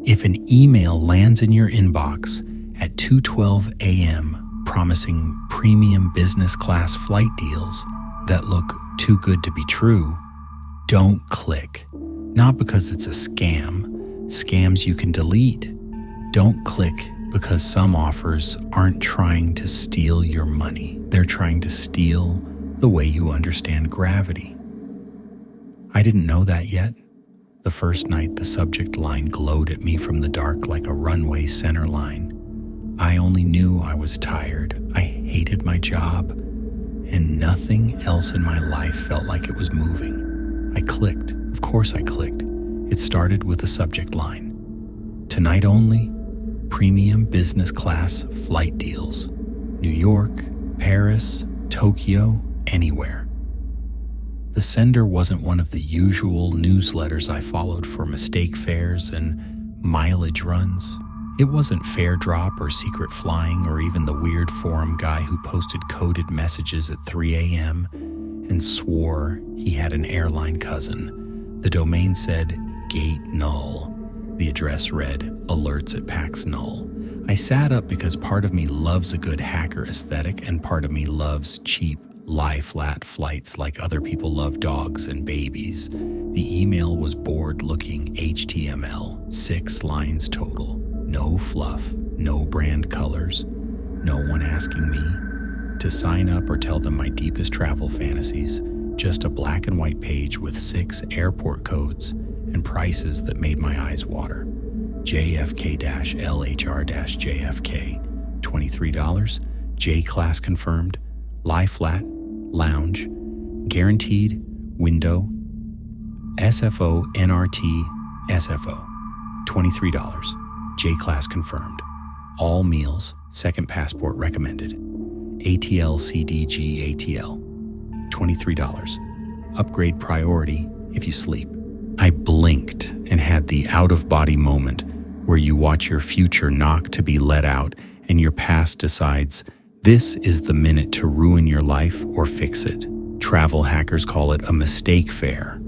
If an email lands in your inbox at 2:12 a.m. promising premium business class flight deals that look too good to be true, don't click. Not because it's a scam. Scams you can delete. Don't click because some offers aren't trying to steal your money. They're trying to steal the way you understand gravity. I didn't know that yet. The first night the subject line glowed at me from the dark like a runway center line. I only knew I was tired. I hated my job, and nothing else in my life felt like it was moving. I clicked. Of course I clicked. It started with a subject line. Tonight only, premium business class flight deals. New York, Paris, Tokyo, anywhere. The sender wasn't one of the usual newsletters I followed for mistake fares and mileage runs. It wasn't Fare Drop or Secret Flying or even the weird forum guy who posted coded messages at 3 a.m. and swore he had an airline cousin. The domain said Gate Null. The address read Alerts at Pax Null. I sat up because part of me loves a good hacker aesthetic and part of me loves cheap lie-flat flights like other people love dogs and babies. The email was bored-looking HTML, 6 lines total. No fluff, no brand colors, no one asking me to sign up or tell them my deepest travel fantasies, just a black and white page with 6 airport codes and prices that made my eyes water. JFK-LHR-JFK, $23, J-class confirmed, lie flat, lounge, guaranteed, window, SFO, NRT, SFO, $23, J-class confirmed, all meals, second passport recommended, ATL CDG ATL, $23, upgrade priority if you sleep. I blinked and had the out-of-body moment where you watch your future knock to be let out and your past decides this is the minute to ruin your life or fix it. Travel hackers call it a mistake fare,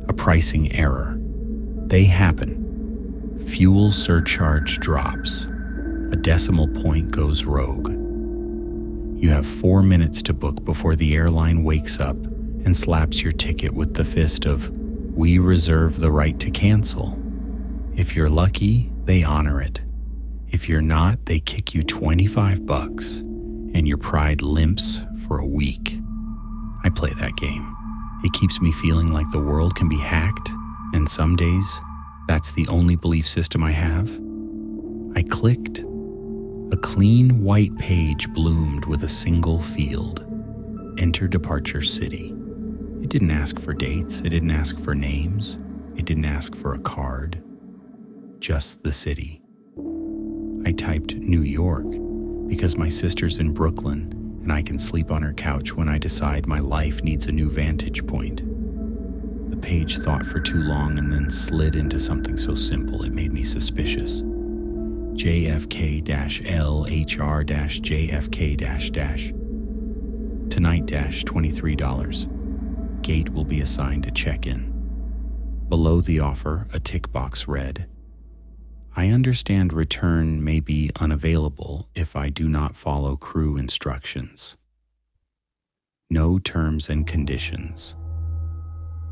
a pricing error. They happen. Fuel surcharge drops. A decimal point goes rogue. You have 4 minutes to book before the airline wakes up and slaps your ticket with the fist of, "We reserve the right to cancel." If you're lucky, they honor it. If you're not, they kick you $25 and your pride limps for a week. I play that game. It keeps me feeling like the world can be hacked, and some days, that's the only belief system I have. I clicked. A clean white page bloomed with a single field. Enter departure city. It didn't ask for dates. It didn't ask for names. It didn't ask for a card. Just the city. I typed New York because my sister's in Brooklyn and I can sleep on her couch when I decide my life needs a new vantage point. The page thought for too long and then slid into something so simple it made me suspicious. JFK-LHR-JFK-. Tonight $23. Gate will be assigned to check-in. Below the offer, a tick box read, I understand return may be unavailable if I do not follow crew instructions. No terms and conditions.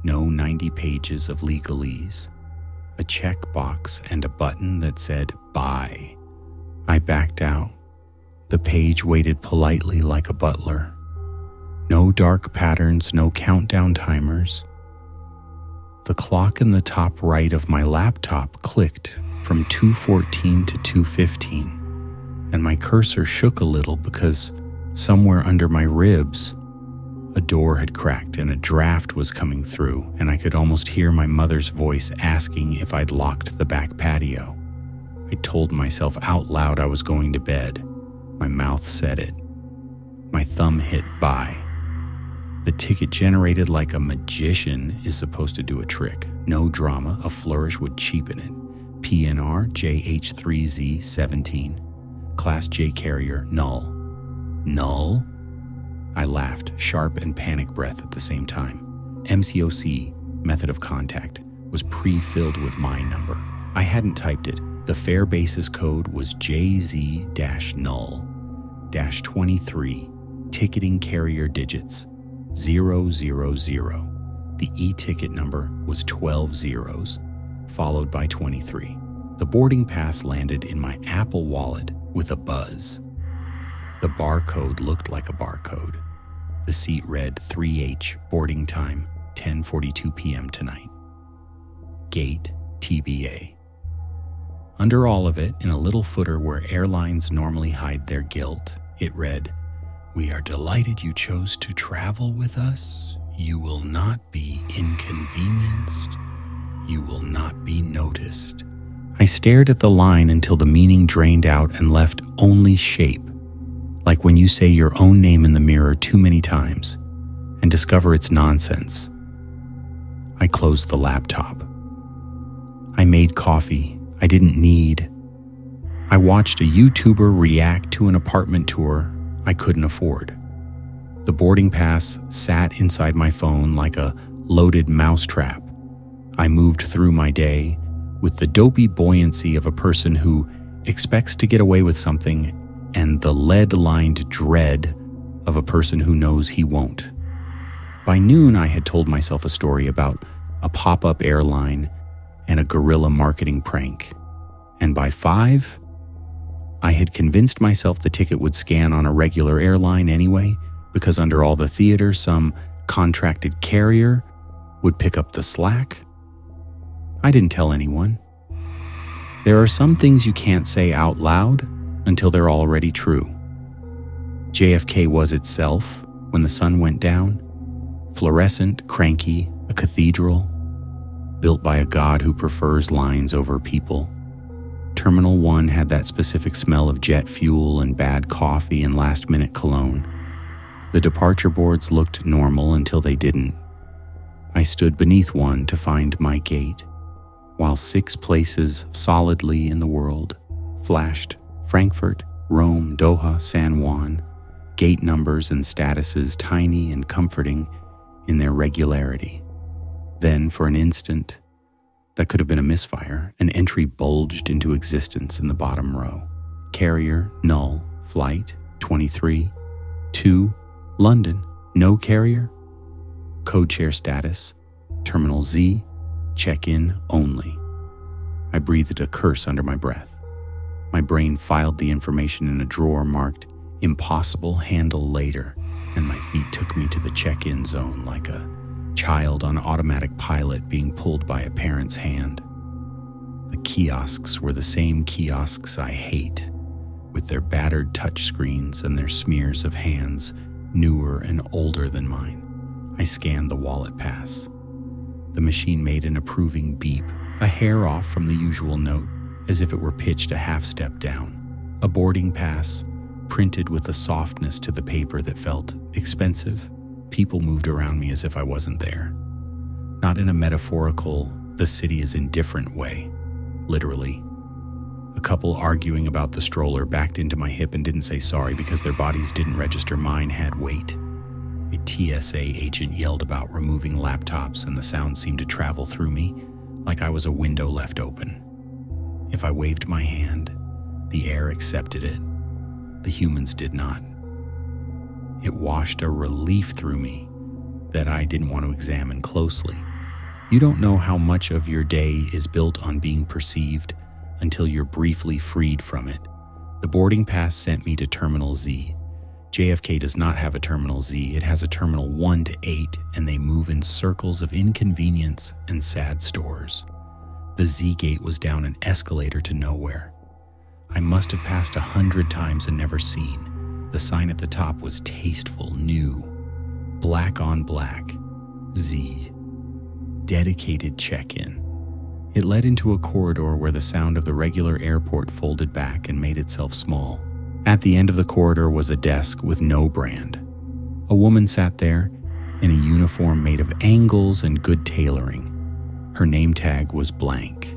No 90 pages of legalese. A checkbox and a button that said bye. I backed out. The page waited politely like a butler. No dark patterns, no countdown timers. The clock in the top right of my laptop clicked from 2:14 to 2:15, and my cursor shook a little because somewhere under my ribs, a door had cracked and a draft was coming through, and I could almost hear my mother's voice asking if I'd locked the back patio. I told myself out loud I was going to bed. My mouth said it. My thumb hit buy. The ticket generated like a magician is supposed to do a trick. No drama, a flourish would cheapen it. PNR JH3Z17. Class J carrier null. Null? I laughed, sharp and panic breath at the same time. MCOC, method of contact, was pre-filled with my number. I hadn't typed it. The fare basis code was JZ-null-23, ticketing carrier digits 000. The e-ticket number was 12 zeros, followed by 23. The boarding pass landed in my Apple Wallet with a buzz. The barcode looked like a barcode. The seat read 3H, boarding time, 10:42 p.m. tonight. Gate TBA. Under all of it, in a little footer where airlines normally hide their guilt, it read, "We are delighted you chose to travel with us. You will not be inconvenienced. You will not be noticed." I stared at the line until the meaning drained out and left only shape, like when you say your own name in the mirror too many times and discover it's nonsense. I closed the laptop. I made coffee I didn't need. I watched a YouTuber react to an apartment tour I couldn't afford. The boarding pass sat inside my phone like a loaded mousetrap. I moved through my day with the dopey buoyancy of a person who expects to get away with something and the lead-lined dread of a person who knows he won't. By noon, I had told myself a story about a pop-up airline and a guerrilla marketing prank. And by 5, I had convinced myself the ticket would scan on a regular airline anyway, because under all the theater, some contracted carrier would pick up the slack. I didn't tell anyone. There are some things you can't say out loud until they're already true. JFK was itself when the sun went down, fluorescent, cranky, a cathedral, built by a god who prefers lines over people. Terminal 1 had that specific smell of jet fuel and bad coffee and last-minute cologne. The departure boards looked normal until they didn't. I stood beneath one to find my gate, while 6 places solidly in the world flashed Frankfurt, Rome, Doha, San Juan, gate numbers and statuses tiny and comforting in their regularity. Then, for an instant, that could have been a misfire, an entry bulged into existence in the bottom row. Carrier, null, flight, 23, to London, no carrier. Codeshare status, Terminal Z, check-in only. I breathed a curse under my breath. My brain filed the information in a drawer marked impossible handle later, and my feet took me to the check-in zone like a child on automatic pilot being pulled by a parent's hand. The kiosks were the same kiosks I hate, with their battered touchscreens and their smears of hands newer and older than mine. I scanned the wallet pass. The machine made an approving beep, a hair off from the usual note, as if it were pitched a half step down. A boarding pass, printed with a softness to the paper that felt expensive. People moved around me as if I wasn't there. Not in a metaphorical, the city is indifferent way, literally. A couple arguing about the stroller backed into my hip and didn't say sorry because their bodies didn't register mine had weight. A TSA agent yelled about removing laptops, and the sound seemed to travel through me like I was a window left open. If I waved my hand, the air accepted it. The humans did not. It washed a relief through me that I didn't want to examine closely. You don't know how much of your day is built on being perceived until you're briefly freed from it. The boarding pass sent me to Terminal Z. JFK does not have a Terminal Z. It has a Terminal 1 to 8, and they move in circles of inconvenience and sad stores. The Z gate was down an escalator to nowhere. I must have passed 100 times and never seen. The sign at the top was tasteful, new, black on black, Z, dedicated check-in. It led into a corridor where the sound of the regular airport folded back and made itself small. At the end of the corridor was a desk with no brand. A woman sat there in a uniform made of angles and good tailoring. Her name tag was blank.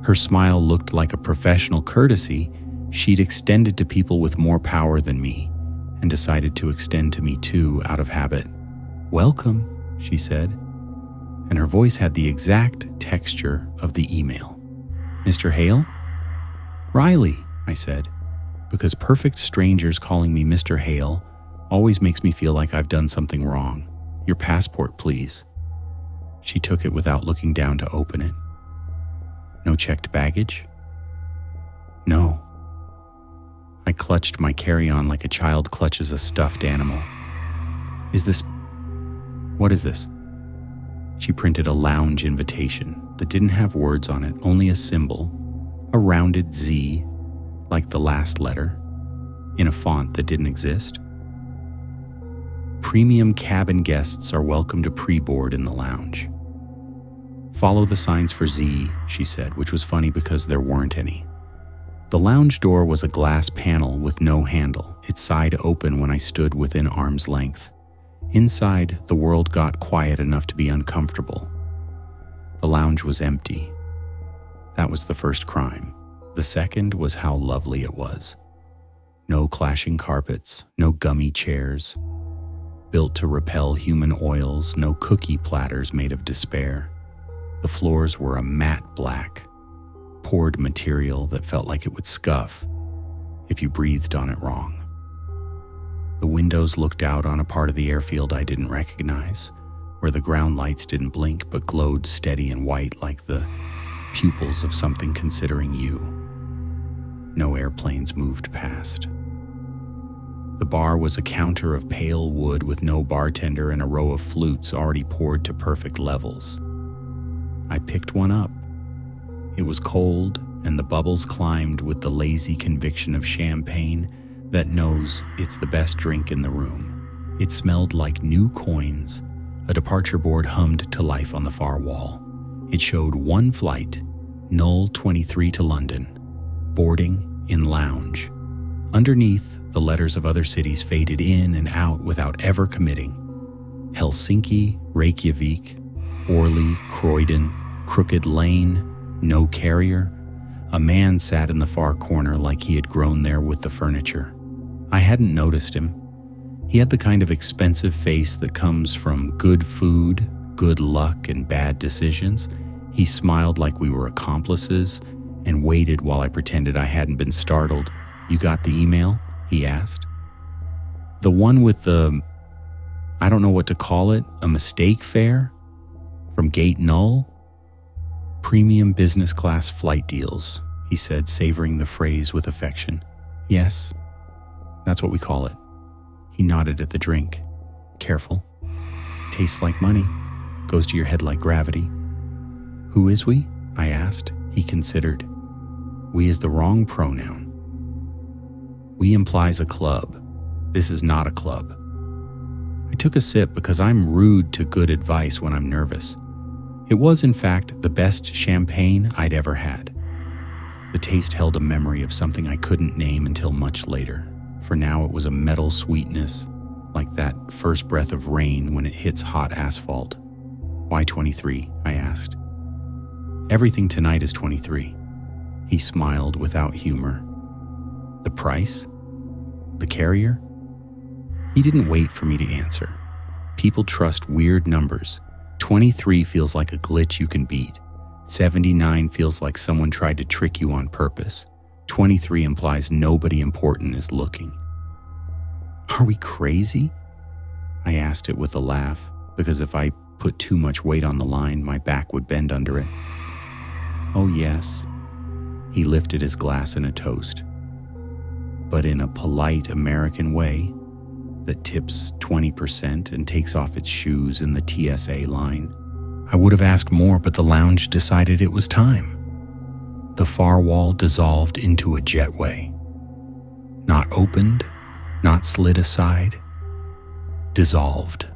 Her smile looked like a professional courtesy she'd extended to people with more power than me, and decided to extend to me too out of habit. "Welcome," she said, and her voice had the exact texture of the email. Mr. Hale? Riley, I said, because perfect strangers calling me Mr. Hale always makes me feel like I've done something wrong. Your passport, please. She took it without looking down to open it. No checked baggage? No. I clutched my carry-on like a child clutches a stuffed animal. What is this? She printed a lounge invitation that didn't have words on it, only a symbol, a rounded Z, like the last letter, in a font that didn't exist. Premium cabin guests are welcome to pre-board in the lounge. Follow the signs for Z, she said, which was funny because there weren't any. The lounge door was a glass panel with no handle, its side open when I stood within arm's length. Inside, the world got quiet enough to be uncomfortable. The lounge was empty. That was the first crime. The second was how lovely it was. No clashing carpets, no gummy chairs, built to repel human oils, no cookie platters made of despair. The floors were a matte black, poured material that felt like it would scuff if you breathed on it wrong. The windows looked out on a part of the airfield I didn't recognize, where the ground lights didn't blink but glowed steady and white like the pupils of something considering you. No airplanes moved past. The bar was a counter of pale wood with no bartender and a row of flutes already poured to perfect levels. I picked one up. It was cold, and the bubbles climbed with the lazy conviction of champagne that knows it's the best drink in the room. It smelled like new coins. A departure board hummed to life on the far wall. It showed one flight, Null 23 to London, boarding in lounge. Underneath, the letters of other cities faded in and out without ever committing. Helsinki, Reykjavik, Orly, Croydon, Crooked Lane, no carrier. A man sat in the far corner like he had grown there with the furniture. I hadn't noticed him. He had the kind of expensive face that comes from good food, good luck, and bad decisions. He smiled like we were accomplices and waited while I pretended I hadn't been startled. You got the email? He asked. The one with the, I don't know what to call it, a mistake fare? From Gate Null? Premium business class flight deals, he said, savoring the phrase with affection. Yes, that's what we call it. He nodded at the drink. Careful. Tastes like money. Goes to your head like gravity. Who is we? I asked. He considered. We is the wrong pronoun. We implies a club. This is not a club. I took a sip because I'm rude to good advice when I'm nervous. It was, in fact, the best champagne I'd ever had. The taste held a memory of something I couldn't name until much later. For now, it was a metal sweetness, like that first breath of rain when it hits hot asphalt. Why 23? I asked. Everything tonight is 23. He smiled without humor. The price? The carrier? He didn't wait for me to answer. People trust weird numbers. 23 feels like a glitch you can beat. 79 feels like someone tried to trick you on purpose. 23 implies nobody important is looking. Are we crazy? I asked it with a laugh, because if I put too much weight on the line, my back would bend under it. Oh yes. He lifted his glass in a toast, but in a polite American way that tips 20% and takes off its shoes in the TSA line. I would have asked more, but the lounge decided it was time. The far wall dissolved into a jetway. Not opened, not slid aside. Dissolved.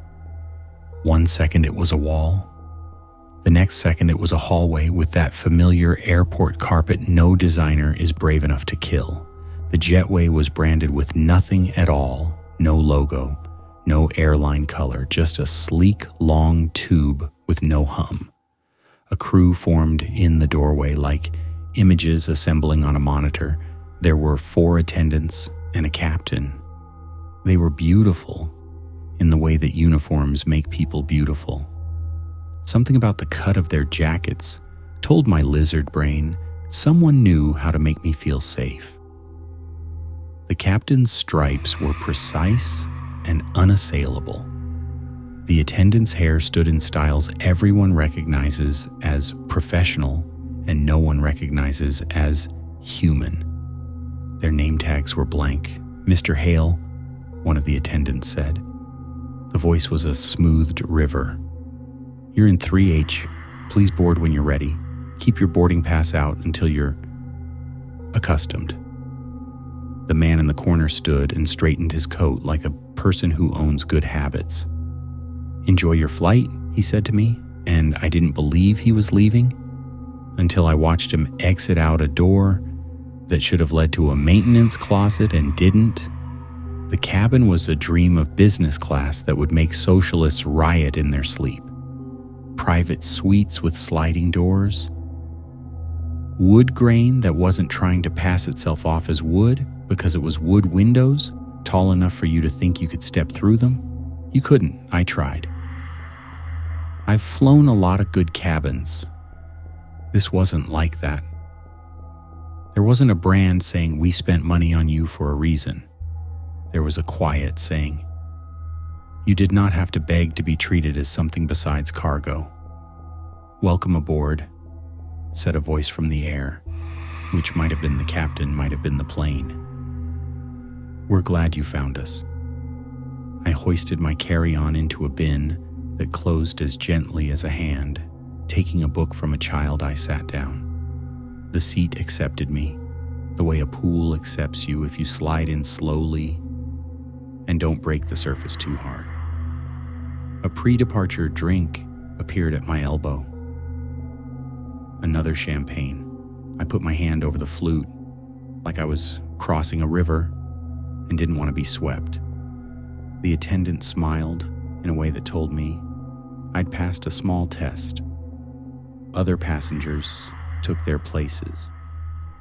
1 second it was a wall. The next second it was a hallway with that familiar airport carpet no designer is brave enough to kill. The jetway was branded with nothing at all. No logo, no airline color, just a sleek, long tube with no hum. A crew formed in the doorway like images assembling on a monitor. There were 4 attendants and a captain. They were beautiful in the way that uniforms make people beautiful. Something about the cut of their jackets told my lizard brain Someone knew how to make me feel safe. The captain's stripes were precise and unassailable. The attendant's hair stood in styles everyone recognizes as professional and no one recognizes as human. Their name tags were blank. "Mr. Hale," one of the attendants said. The voice was a smoothed river. "You're in 3H. Please board when you're ready. Keep your boarding pass out until you're accustomed." The man in the corner stood and straightened his coat like a person who owns good habits. "Enjoy your flight," he said to me, and I didn't believe he was leaving until I watched him exit out a door that should have led to a maintenance closet and didn't. The cabin was a dream of business class that would make socialists riot in their sleep. Private suites with sliding doors. Wood grain that wasn't trying to pass itself off as wood because it was wood windows, tall enough for you to think you could step through them. You couldn't. I tried. I've flown a lot of good cabins. This wasn't like that. There wasn't a brand saying, "We spent money on you for a reason." There was a quiet saying, "You did not have to beg to be treated as something besides cargo." "Welcome aboard," said a voice from the air, which might have been the captain, might have been the plane. "We're glad you found us." I hoisted my carry-on into a bin that closed as gently as a hand. Taking a book from a child, I sat down. The seat accepted me, the way a pool accepts you if you slide in slowly and don't break the surface too hard. A pre-departure drink appeared at my elbow. Another champagne. I put my hand over the flute like I was crossing a river and didn't want to be swept. The attendant smiled in a way that told me I'd passed a small test. Other passengers took their places.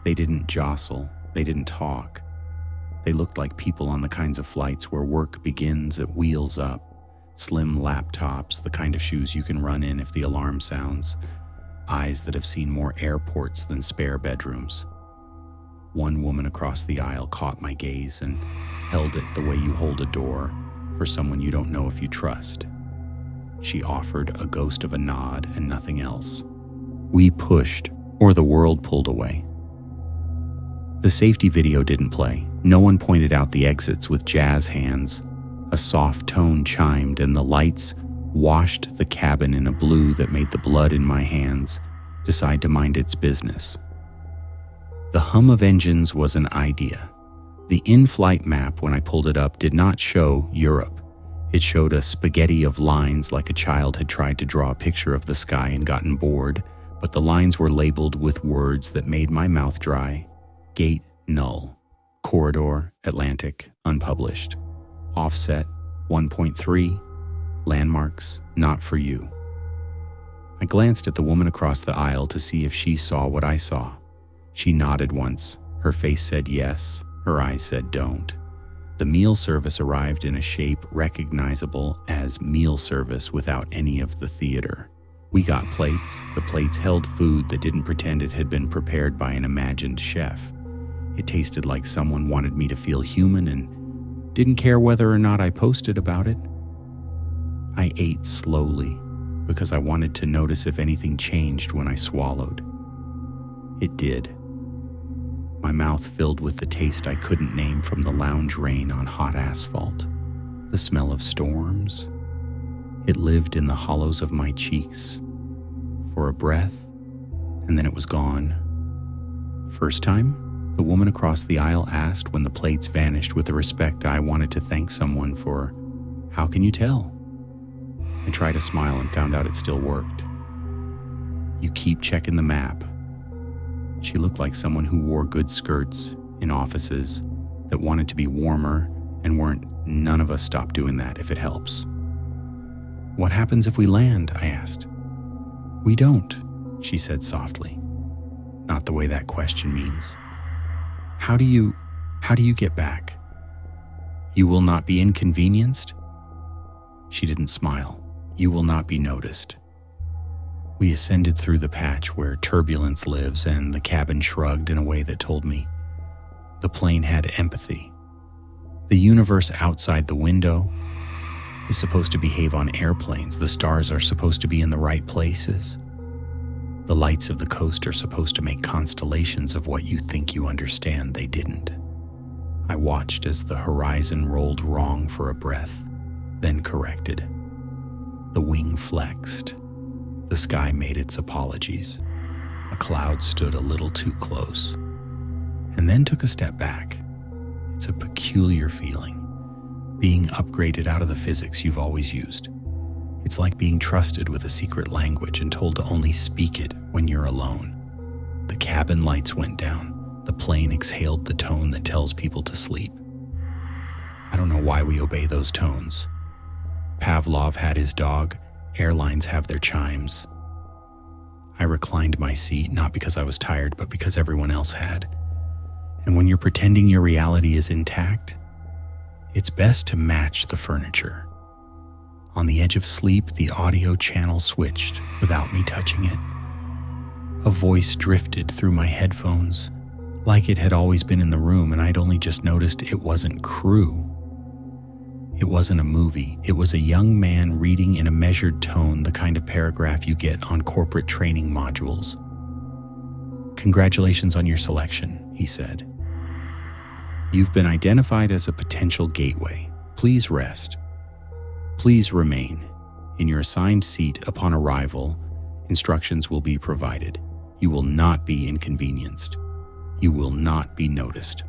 They didn't jostle, they didn't talk. They looked like people on the kinds of flights where work begins at wheels up. Slim laptops, the kind of shoes you can run in if the alarm sounds. Eyes that have seen more airports than spare bedrooms. One woman across the aisle caught my gaze and held it the way you hold a door for someone you don't know if you trust. She offered a ghost of a nod and nothing else. We pushed, or the world pulled away. The safety video didn't play. No one pointed out the exits with jazz hands. A soft tone chimed and the lights washed the cabin in a blue that made the blood in my hands decide to mind its business. The hum of engines was an idea. The in-flight map, when I pulled it up, did not show Europe. It showed a spaghetti of lines like a child had tried to draw a picture of the sky and gotten bored, but the lines were labeled with words that made my mouth dry. Gate, null. Corridor, Atlantic, unpublished. Offset, 1.3. Landmarks, not for you. I glanced at the woman across the aisle to see if she saw what I saw. She nodded once. Her face said yes. Her eyes said don't. The meal service arrived in a shape recognizable as meal service without any of the theater. We got plates. The plates held food that didn't pretend it had been prepared by an imagined chef. It tasted like someone wanted me to feel human and didn't care whether or not I posted about it. I ate slowly because I wanted to notice if anything changed when I swallowed. It did. My mouth filled with the taste I couldn't name from the lounge rain on hot asphalt. The smell of storms. It lived in the hollows of my cheeks. For a breath, and then it was gone. First time, the woman across the aisle asked when the plates vanished with the respect I wanted to thank someone for. How can you tell? I tried to smile and found out it still worked. You keep checking the map. She looked like someone who wore good skirts in offices that wanted to be warmer and weren't. None of us stop doing that if it helps. What happens if we land? I asked. We don't, she said softly. Not the way that question means. How do you get back? You will not be inconvenienced? She didn't smile. You will not be noticed. We ascended through the patch where turbulence lives, and the cabin shrugged in a way that told me the plane had empathy. The universe outside the window is supposed to behave on airplanes. The stars are supposed to be in the right places. The lights of the coast are supposed to make constellations of what you think you understand. They didn't. I watched as the horizon rolled wrong for a breath, then corrected. The wing flexed. The sky made its apologies. A cloud stood a little too close, and then took a step back. It's a peculiar feeling, being upgraded out of the physics you've always used. It's like being trusted with a secret language and told to only speak it when you're alone. The cabin lights went down. The plane exhaled the tone that tells people to sleep. I don't know why we obey those tones. Pavlov had his dog. Airlines have their chimes. I reclined my seat, not because I was tired, but because everyone else had. And when you're pretending your reality is intact, it's best to match the furniture. On the edge of sleep, the audio channel switched without me touching it. A voice drifted through my headphones, like it had always been in the room, and I'd only just noticed it wasn't crew. It wasn't a movie. It was a young man reading in a measured tone, the kind of paragraph you get on corporate training modules. "Congratulations on your selection," he said. "You've been identified as a potential gateway. Please rest. Please remain. In your assigned seat upon arrival, instructions will be provided. You will not be inconvenienced. You will not be noticed."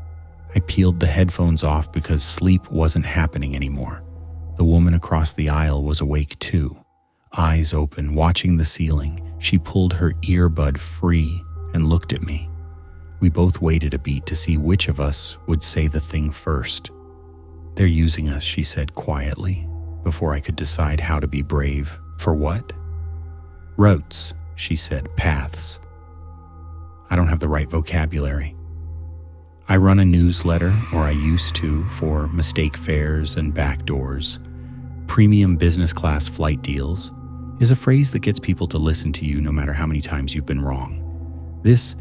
I peeled the headphones off because sleep wasn't happening anymore. The woman across the aisle was awake too, eyes open, watching the ceiling. She pulled her earbud free and looked at me. We both waited a beat to see which of us would say the thing first. "They're using us," she said quietly, before I could decide how to be brave. "For what?" "Routes," she said, "paths." I don't have the right vocabulary. I run a newsletter, or I used to, for mistake fares and backdoors. Premium business class flight deals is a phrase that gets people to listen to you no matter how many times you've been wrong. This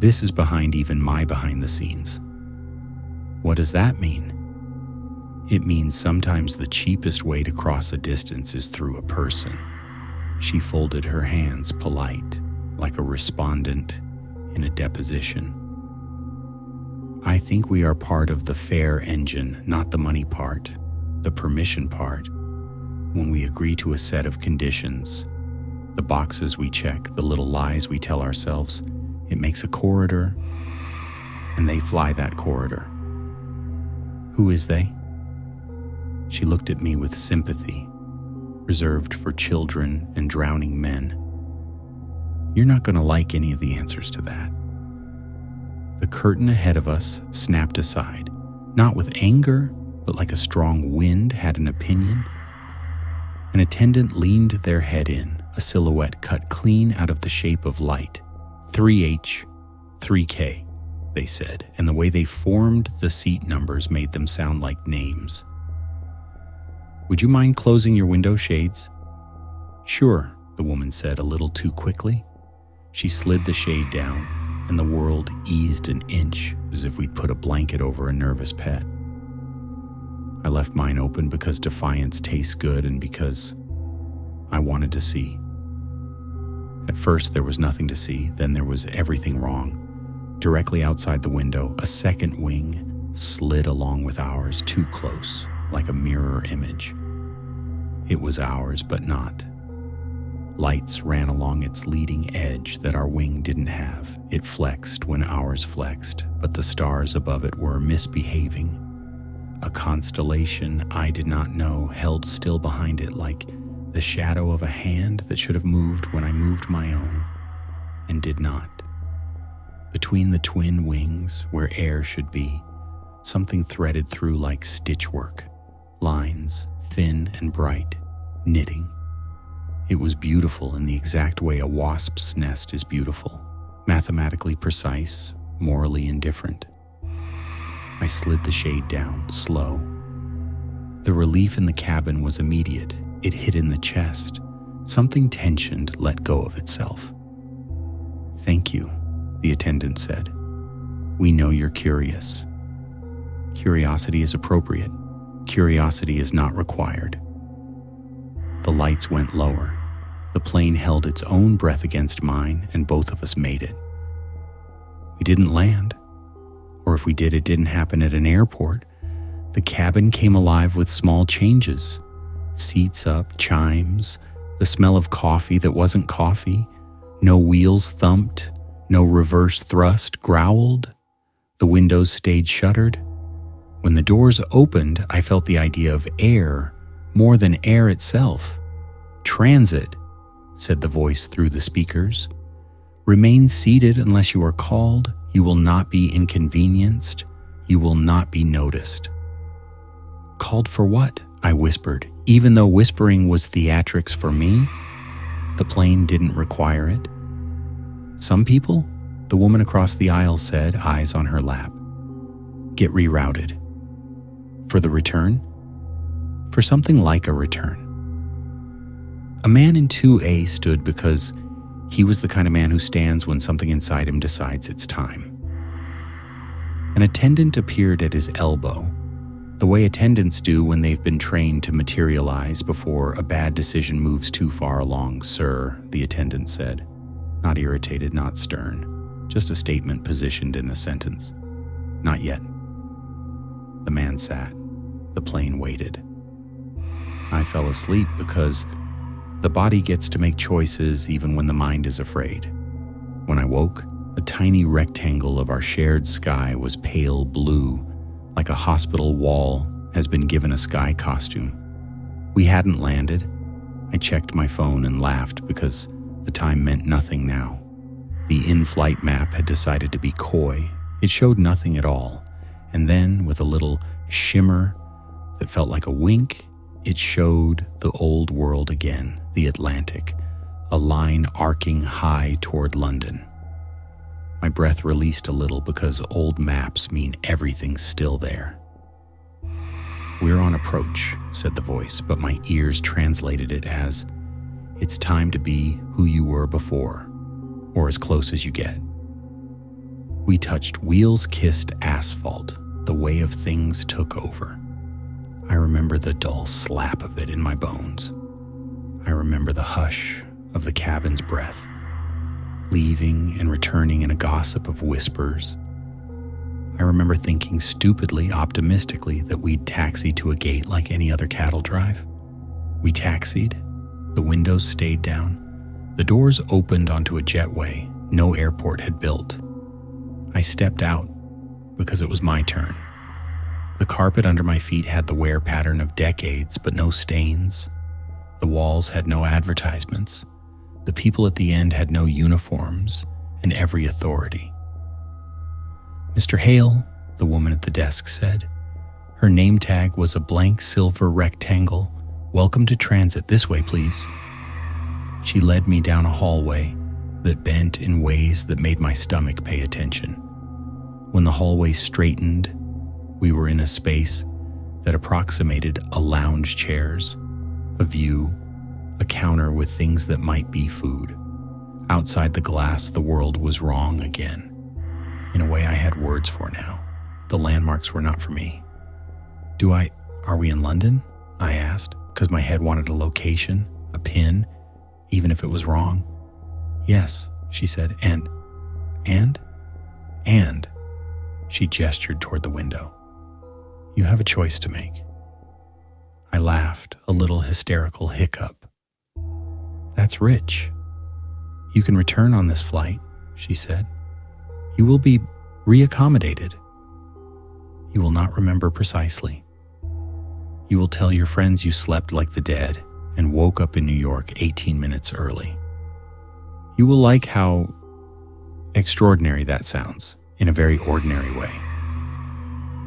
is behind even my behind the scenes. What does that mean? It means sometimes the cheapest way to cross a distance is through a person. She folded her hands, polite, like a respondent in a deposition. I think we are part of the fare engine, not the money part, the permission part. When we agree to a set of conditions, the boxes we check, the little lies we tell ourselves, it makes a corridor, and they fly that corridor. Who is they? She looked at me with sympathy, reserved for children and drowning men. You're not going to like any of the answers to that. The curtain ahead of us snapped aside, not with anger, but like a strong wind had an opinion. An attendant leaned their head in, a silhouette cut clean out of the shape of light. 3H, 3K, they said, and the way they formed the seat numbers made them sound like names. "Would you mind closing your window shades?" "Sure," the woman said a little too quickly. She slid the shade down, and the world eased an inch as if we'd put a blanket over a nervous pet. I left mine open because defiance tastes good and because I wanted to see. At first there was nothing to see, then there was everything wrong. Directly outside the window, a second wing slid along with ours, too close, like a mirror image. It was ours, but not. Lights ran along its leading edge that our wing didn't have. It flexed when ours flexed, but the stars above it were misbehaving. A constellation I did not know held still behind it, like the shadow of a hand that should have moved when I moved my own, and did not. Between the twin wings, where air should be, something threaded through like stitchwork, lines, thin and bright, knitting. It was beautiful in the exact way a wasp's nest is beautiful, mathematically precise, morally indifferent. I slid the shade down, slow. The relief in the cabin was immediate. It hit in the chest. Something tensioned let go of itself. "Thank you," the attendant said. "We know you're curious. Curiosity is appropriate. Curiosity is not required." The lights went lower. The plane held its own breath against mine, and both of us made it. We didn't land. Or if we did, it didn't happen at an airport. The cabin came alive with small changes. Seats up, chimes, the smell of coffee that wasn't coffee. No wheels thumped, no reverse thrust growled. The windows stayed shuttered. When the doors opened, I felt the idea of air more than air itself. "Transit," said the voice through the speakers. "Remain seated unless you are called. You will not be inconvenienced. You will not be noticed." "Called for what?" I whispered, even though whispering was theatrics for me. The plane didn't require it. "Some people," the woman across the aisle said, eyes on her lap, "get rerouted." "For the return?" "For something like a return." A man in 2A stood because he was the kind of man who stands when something inside him decides it's time. An attendant appeared at his elbow, the way attendants do when they've been trained to materialize before a bad decision moves too far along. "Sir," the attendant said, not irritated, not stern, just a statement positioned in a sentence. "Not yet." The man sat. The plane waited. I fell asleep because the body gets to make choices even when the mind is afraid. When I woke, a tiny rectangle of our shared sky was pale blue, like a hospital wall has been given a sky costume. We hadn't landed. I checked my phone and laughed because the time meant nothing now. The in-flight map had decided to be coy. It showed nothing at all. And then, with a little shimmer that felt like a wink, it showed the old world again, the Atlantic, a line arcing high toward London. My breath released a little because old maps mean everything's still there. "We're on approach," said the voice, but my ears translated it as, "It's time to be who you were before, or as close as you get." We touched wheels-kissed asphalt. The way of things took over. I remember the dull slap of it in my bones. I remember the hush of the cabin's breath, leaving and returning in a gossip of whispers. I remember thinking stupidly, optimistically, that we'd taxi to a gate like any other cattle drive. We taxied. The windows stayed down. The doors opened onto a jetway no airport had built. I stepped out because it was my turn. The carpet under my feet had the wear pattern of decades, but no stains. The walls had no advertisements. The people at the end had no uniforms and every authority. "Mr. Hale," the woman at the desk said. Her name tag was a blank silver rectangle. "Welcome to transit. This way, please." She led me down a hallway that bent in ways that made my stomach pay attention. When the hallway straightened, we were in a space that approximated a lounge chairs, a view, a counter with things that might be food. Outside the glass, the world was wrong again. In a way I had words for now. The landmarks were not for me. Are we in London?" I asked, because my head wanted a location, a pin, even if it was wrong. "Yes," she said, and, she gestured toward the window. "You have a choice to make." I laughed, a little hysterical hiccup. "That's rich. You can return on this flight," she said. "You will be reaccommodated. You will not remember precisely. You will tell your friends you slept like the dead and woke up in New York 18 minutes early. You will like how extraordinary that sounds in a very ordinary way."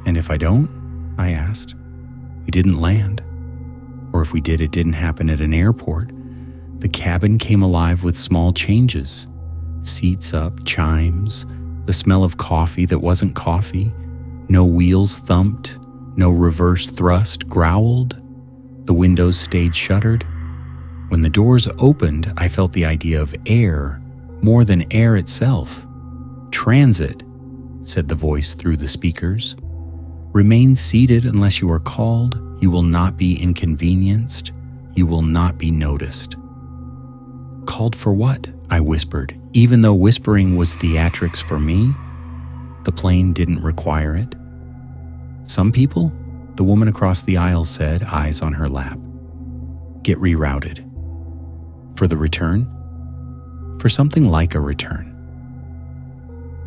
"And if I don't?" I asked. "We didn't land. Or if we did, it didn't happen at an airport. The cabin came alive with small changes. Seats up, chimes, the smell of coffee that wasn't coffee. No wheels thumped, no reverse thrust growled. The windows stayed shuttered. When the doors opened, I felt the idea of air more than air itself. "Transit," said the voice through the speakers. "Remain seated unless you are called. You will not be inconvenienced. You will not be noticed." "Called for what?" I whispered, even though whispering was theatrics for me. The plane didn't require it. "Some people," the woman across the aisle said, eyes on her lap, "get rerouted." "For the return?" "For something like a return."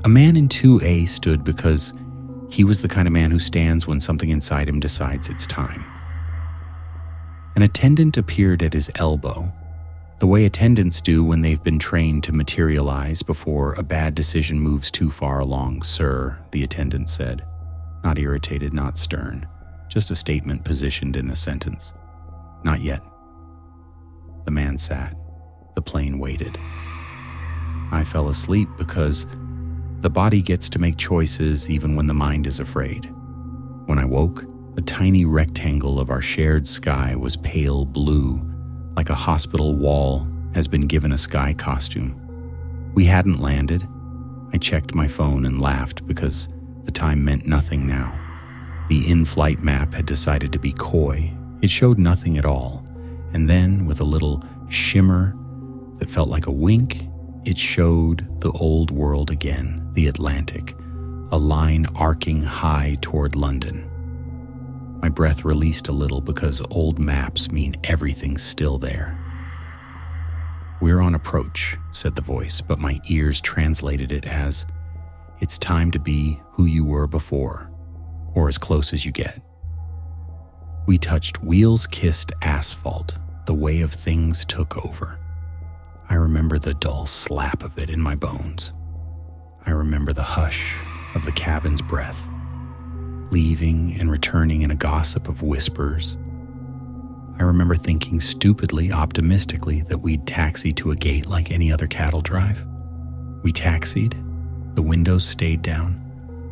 A man in 2A stood because he was the kind of man who stands when something inside him decides it's time. An attendant appeared at his elbow, the way attendants do when they've been trained to materialize before a bad decision moves too far along. "Sir," the attendant said, not irritated, not stern, just a statement positioned in a sentence. "Not yet." The man sat. The plane waited. I fell asleep because the body gets to make choices even when the mind is afraid. When I woke, a tiny rectangle of our shared sky was pale blue, like a hospital wall has been given a sky costume. We hadn't landed. I checked my phone and laughed because the time meant nothing now. The in-flight map had decided to be coy. It showed nothing at all. And then, with a little shimmer that felt like a wink, it showed the old world again, the Atlantic, a line arcing high toward London. My breath released a little because old maps mean everything's still there. "We're on approach," said the voice, but my ears translated it as, "It's time to be who you were before, or as close as you get." We touched wheels-kissed asphalt. The way of things took over. I remember the dull slap of it in my bones. I remember the hush of the cabin's breath, leaving and returning in a gossip of whispers. I remember thinking stupidly, optimistically, that we'd taxi to a gate like any other cattle drive. We taxied. The windows stayed down.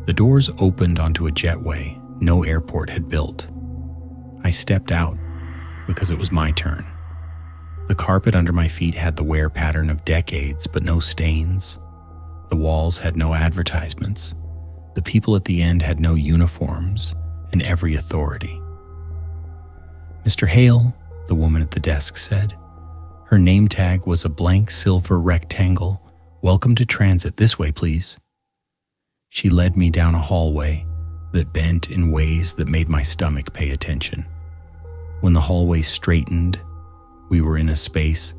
The doors opened onto a jetway no airport had built. I stepped out because it was my turn. The carpet under my feet had the wear pattern of decades, but no stains. The walls had no advertisements. The people at the end had no uniforms and every authority. "Mr. Hale," the woman at the desk said. Her name tag was a blank silver rectangle. "Welcome to transit. This way, please." She led me down a hallway that bent in ways that made my stomach pay attention. When the hallway straightened, we were in a space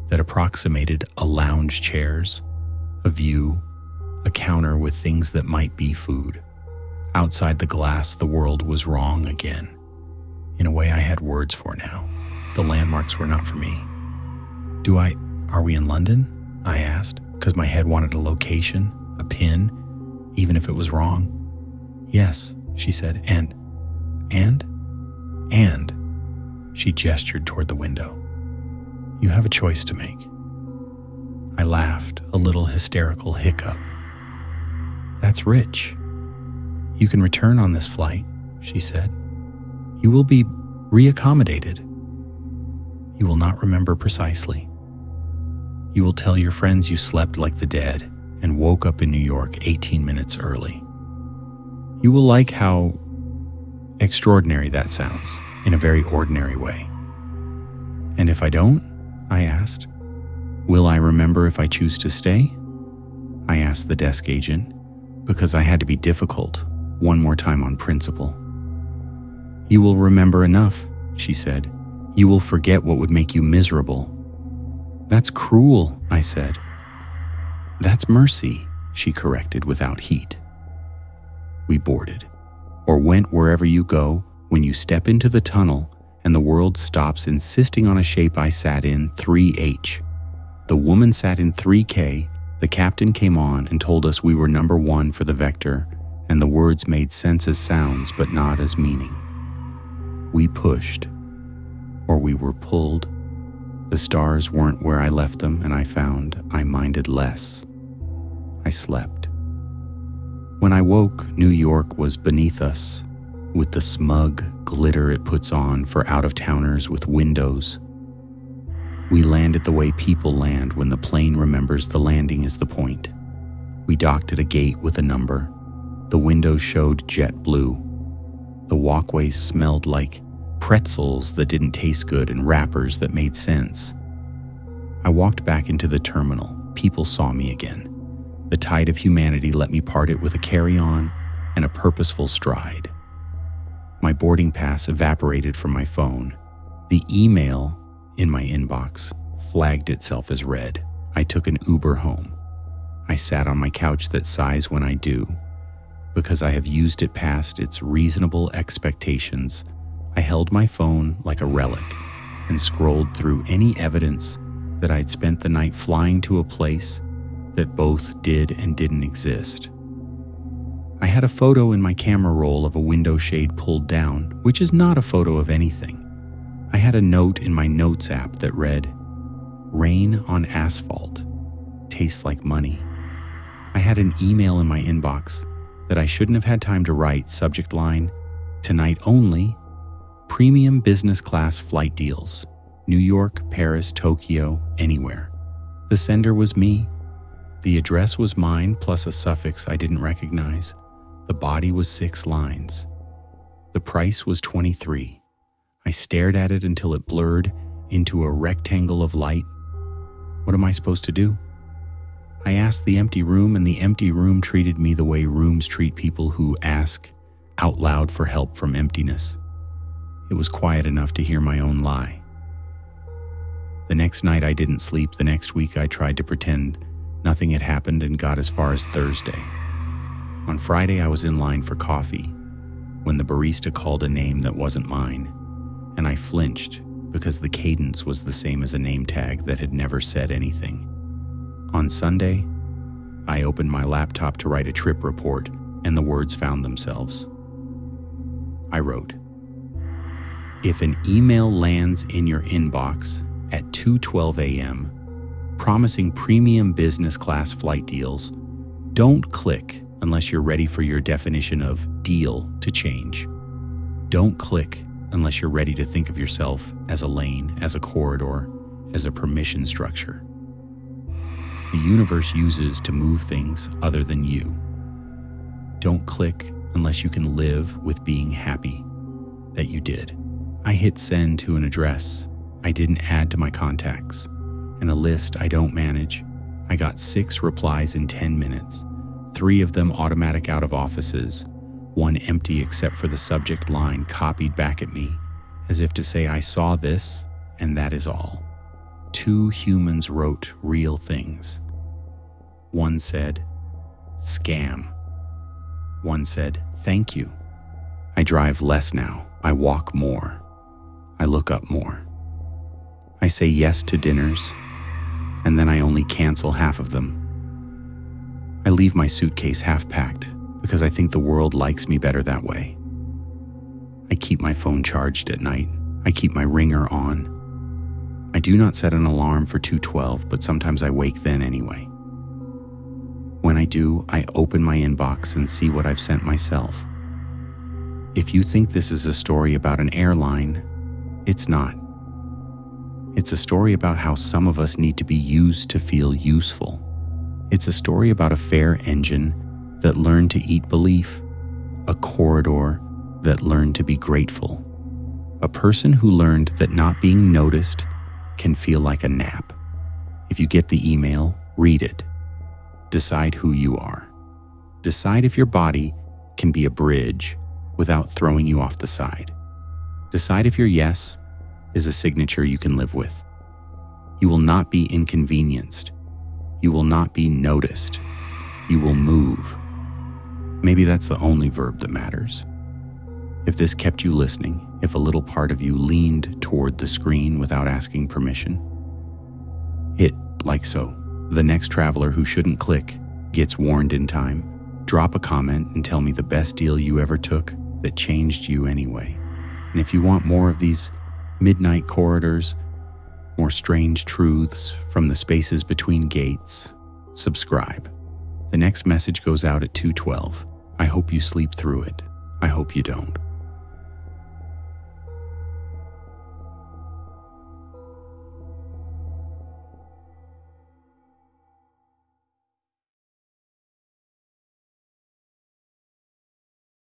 that approximated a lounge chairs, a view, a counter with things that might be food. Outside the glass, the world was wrong again. In a way I had words for now. The landmarks were not for me. Are we in London?" I asked, because my head wanted a location, a pin, even if it was wrong. "Yes," she said, and? She gestured toward the window. "You have a choice to make." I laughed, a little hysterical hiccup. "That's rich. You can return on this flight," she said. "You will be reaccommodated. You will not remember precisely. You will tell your friends you slept like the dead and woke up in New York 18 minutes early. You will like how extraordinary that sounds, in a very ordinary way." "And if I don't?" I asked. "Will I remember if I choose to stay?" I asked the desk agent, because I had to be difficult, one more time on principle. "You will remember enough," she said. "You will forget what would make you miserable." "That's cruel," I said. "That's mercy," she corrected without heat. We boarded, or went wherever you go when you step into the tunnel and the world stops insisting on a shape. I sat in 3H. The woman sat in 3K. The captain came on and told us we were number 1 for the vector, and the words made sense as sounds but not as meaning. We pushed, or we were pulled. The stars weren't where I left them, and I found I minded less. I slept. When I woke, New York was beneath us, with the smug glitter it puts on for out-of-towners with windows. We landed the way people land when the plane remembers the landing is the point. We docked at a gate with a number. The windows showed jet blue. The walkways smelled like pretzels that didn't taste good and wrappers that made sense. I walked back into the terminal. People saw me again. The tide of humanity let me part it with a carry-on and a purposeful stride. My boarding pass evaporated from my phone. The email in my inbox flagged itself as read. I took an Uber home. I sat on my couch that sighs when I do. Because I have used it past its reasonable expectations, I held my phone like a relic and scrolled through any evidence that I'd spent the night flying to a place that both did and didn't exist. I had a photo in my camera roll of a window shade pulled down, which is not a photo of anything. I had a note in my notes app that read, "Rain on asphalt. Tastes like money." I had an email in my inbox that I shouldn't have had time to write, subject line, "Tonight only, premium business class flight deals. New York, Paris, Tokyo, anywhere." The sender was me. The address was mine plus a suffix I didn't recognize. The body was 6 lines. The price was $23. I stared at it until it blurred into a rectangle of light. What am I supposed to do? I asked the empty room, and the empty room treated me the way rooms treat people who ask out loud for help from emptiness. It was quiet enough to hear my own lie. The next night I didn't sleep. The next week I tried to pretend nothing had happened and got as far as Thursday. On Friday I was in line for coffee when the barista called a name that wasn't mine, and I flinched because the cadence was the same as a name tag that had never said anything. On Sunday, I opened my laptop to write a trip report, and the words found themselves. I wrote, "If an email lands in your inbox at 2:12 a.m., promising premium business class flight deals, don't click unless you're ready for your definition of deal to change. Don't click unless you're ready to think of yourself as a lane, as a corridor, as a permission structure the universe uses to move things other than you. Don't click unless you can live with being happy that you did." I hit send to an address I didn't add to my contacts and a list I don't manage. I got 6 replies in 10 minutes, 3 of them automatic out of offices, 1 empty except for the subject line copied back at me, as if to say I saw this and that is all. 2 humans wrote real things. One said, "Scam." One said, "Thank you. I drive less now. I walk more. I look up more. I say yes to dinners, and then I only cancel half of them. I leave my suitcase half-packed because I think the world likes me better that way. I keep my phone charged at night. I keep my ringer on. I do not set an alarm for 2:12, but sometimes I wake then anyway. When I do, I open my inbox and see what I've sent myself. If you think this is a story about an airline, it's not. It's a story about how some of us need to be used to feel useful. It's a story about a fair engine that learned to eat belief, a corridor that learned to be grateful, a person who learned that not being noticed can feel like a nap. If you get the email, read it. Decide who you are. Decide if your body can be a bridge without throwing you off the side. Decide if your yes is a signature you can live with. You will not be inconvenienced. You will not be noticed. You will move. Maybe that's the only verb that matters. If this kept you listening, if a little part of you leaned toward the screen without asking permission, hit like so. The next traveler who shouldn't click gets warned in time. Drop a comment and tell me the best deal you ever took that changed you anyway. And if you want more of these midnight corridors, more strange truths from the spaces between gates, subscribe. The next message goes out at 2:12. I hope you sleep through it. I hope you don't.